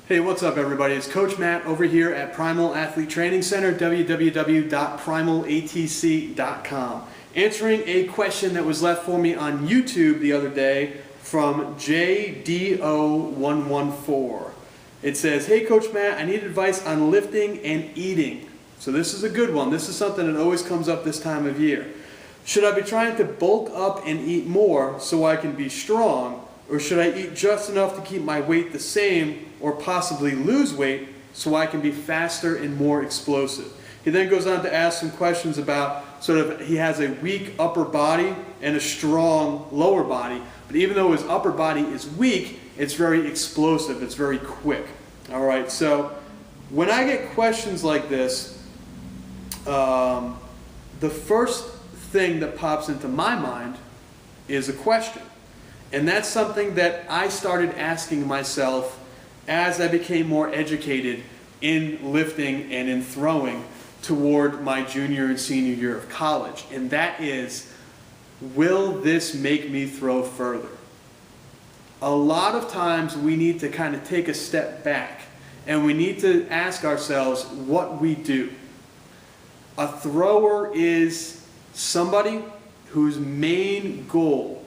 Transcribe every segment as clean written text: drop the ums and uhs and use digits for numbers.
Hey, what's up everybody? It's Coach Matt over here at Primal Athlete Training Center, www.primalatc.com. Answering a question that was left for me on YouTube the other day from JDO114. It says, hey Coach Matt, I need advice on lifting and eating. So this is a good one. This is something that always comes up this time of year. Should I be trying to bulk up and eat more so I can be strong? Or should I eat just enough to keep my weight the same or possibly lose weight so I can be faster and more explosive? He then goes on to ask some questions about he has a weak upper body and a strong lower body, but even though his upper body is weak, it's very explosive, it's very quick. All right, so when I get questions like this, the first thing that pops into my mind is a question. And that's something that I started asking myself as I became more educated in lifting and in throwing toward my junior and senior year of college. And that is, will this make me throw further? A lot of times we need to kind of take a step back and we need to ask ourselves what we do. A thrower is somebody whose main goal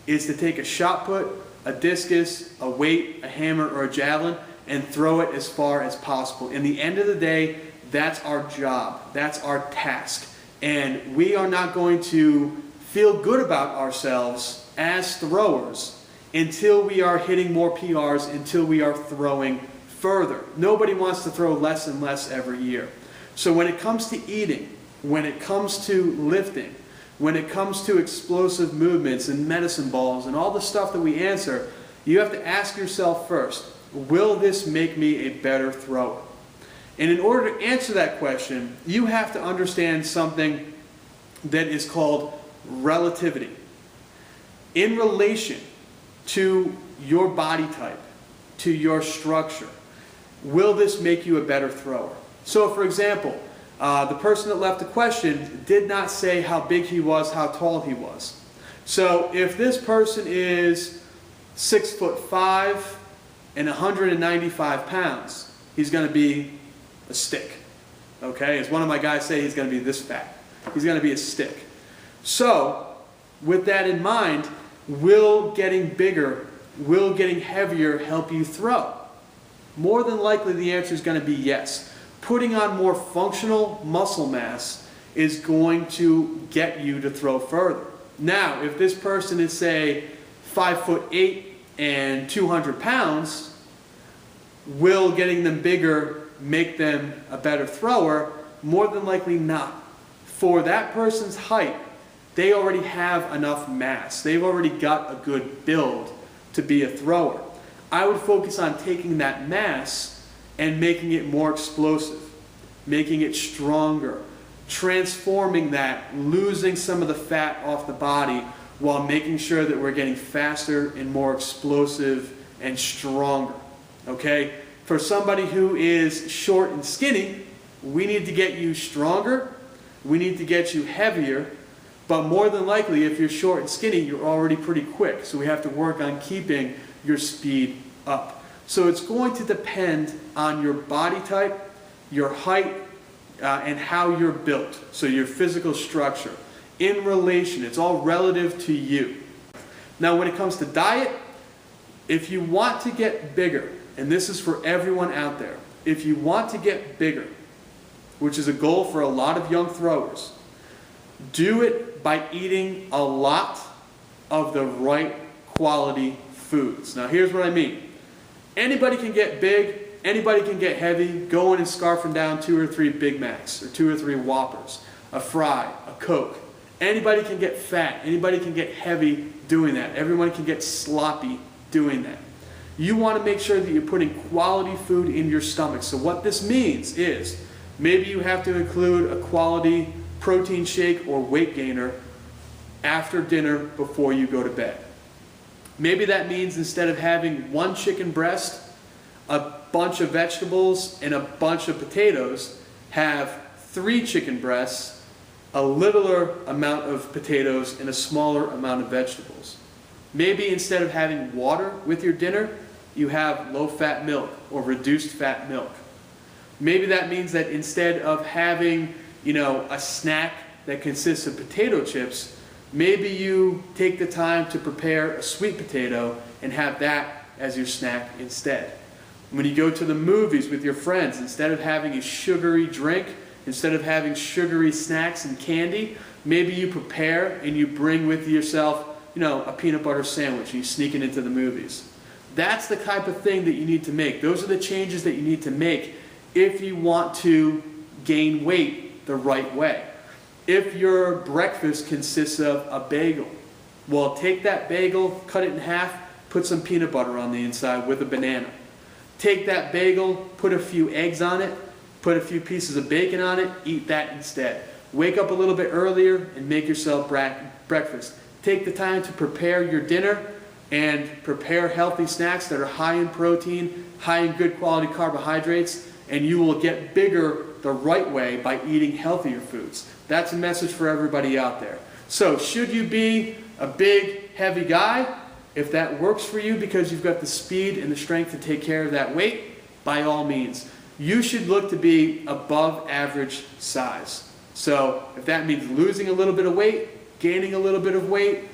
is to take a shot put, a discus, a weight, a hammer, or a javelin, and throw it as far as possible. In the end of the day, that's our job. That's our task. And we are not going to feel good about ourselves as throwers until we are hitting more PRs, until we are throwing further. Nobody wants to throw less and less every year. So when it comes to eating, when it comes to lifting, when it comes to explosive movements and medicine balls and all the stuff that we answer, you have to ask yourself first, will this make me a better thrower? And in order to answer that question, you have to understand something that is called relativity. In relation to your body type, to your structure, will this make you a better thrower? So for example, the person that left the question did not say how big he was, how tall he was. So if this person is 6'5" and 195 pounds, he's going to be a stick. Okay, as one of my guys say, he's going to be this fat. He's going to be a stick. So with that in mind, will getting bigger, will getting heavier help you throw? More than likely the answer is going to be yes. Putting on more functional muscle mass is going to get you to throw further. Now, if this person is, say, 5'8" and 200 pounds, will getting them bigger make them a better thrower? More than likely not. For that person's height, they already have enough mass. They've already got a good build to be a thrower. I would focus on taking that mass and making it more explosive, making it stronger, transforming that, losing some of the fat off the body while making sure that we're getting faster and more explosive and stronger. Okay? For somebody who is short and skinny, we need to get you stronger, we need to get you heavier, but more than likely if you're short and skinny, you're already pretty quick. So we have to work on keeping your speed up. So it's going to depend on your body type, your height, and how you're built. So your physical structure. In relation, it's all relative to you. Now when it comes to diet, if you want to get bigger, and this is for everyone out there, if you want to get bigger, which is a goal for a lot of young throwers, do it by eating a lot of the right quality foods. Now here's what I mean. Anybody can get big, anybody can get heavy, going and scarfing down 2 or 3 Big Macs or 2 or 3 Whoppers, a fry, a Coke. Anybody can get fat, anybody can get heavy doing that. Everyone can get sloppy doing that. You want to make sure that you're putting quality food in your stomach. So what this means is maybe you have to include a quality protein shake or weight gainer after dinner before you go to bed. Maybe that means instead of having 1 chicken breast, a bunch of vegetables, and a bunch of potatoes, have 3 chicken breasts, a littler amount of potatoes, and a smaller amount of vegetables. Maybe instead of having water with your dinner, you have low-fat milk or reduced fat milk. Maybe that means that instead of having, a snack that consists of potato chips, maybe you take the time to prepare a sweet potato and have that as your snack instead. When you go to the movies with your friends, instead of having a sugary drink, instead of having sugary snacks and candy, maybe you prepare and you bring with yourself, a peanut butter sandwich and you sneak it into the movies. That's the type of thing that you need to make. Those are the changes that you need to make if you want to gain weight the right way. If your breakfast consists of a bagel, well, take that bagel, cut it in half, put some peanut butter on the inside with a banana. Take that bagel, put a few eggs on it, put a few pieces of bacon on it, eat that instead. Wake up a little bit earlier and make yourself breakfast. Take the time to prepare your dinner and prepare healthy snacks that are high in protein, high in good quality carbohydrates, and you will get bigger the right way by eating healthier foods. That's a message for everybody out there. So should you be a big, heavy guy? If that works for you because you've got the speed and the strength to take care of that weight, by all means. You should look to be above average size. So if that means losing a little bit of weight, gaining a little bit of weight,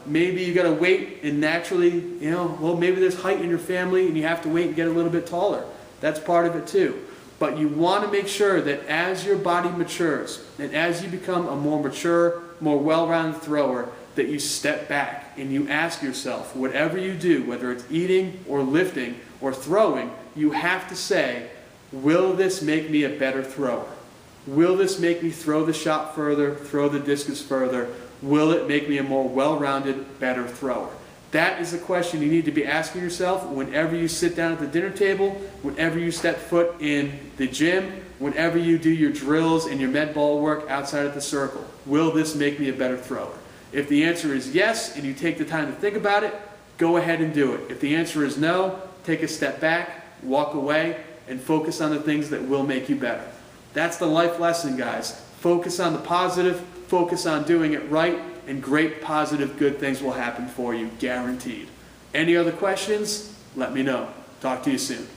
maybe you got to wait and naturally, maybe there's height in your family and you have to wait and get a little bit taller. That's part of it too. But you want to make sure that as your body matures and as you become a more mature, more well-rounded thrower, that you step back and you ask yourself, whatever you do, whether it's eating or lifting or throwing, you have to say, will this make me a better thrower? Will this make me throw the shot further, throw the discus further? Will it make me a more well-rounded, better thrower? That is the question you need to be asking yourself whenever you sit down at the dinner table, whenever you step foot in the gym, whenever you do your drills and your med ball work outside of the circle. Will this make me a better thrower? If the answer is yes, and you take the time to think about it, go ahead and do it. If the answer is no, take a step back, walk away, and focus on the things that will make you better. That's the life lesson, guys. Focus on the positive, focus on doing it right, and great, positive, good things will happen for you, guaranteed. Any other questions? Let me know. Talk to you soon.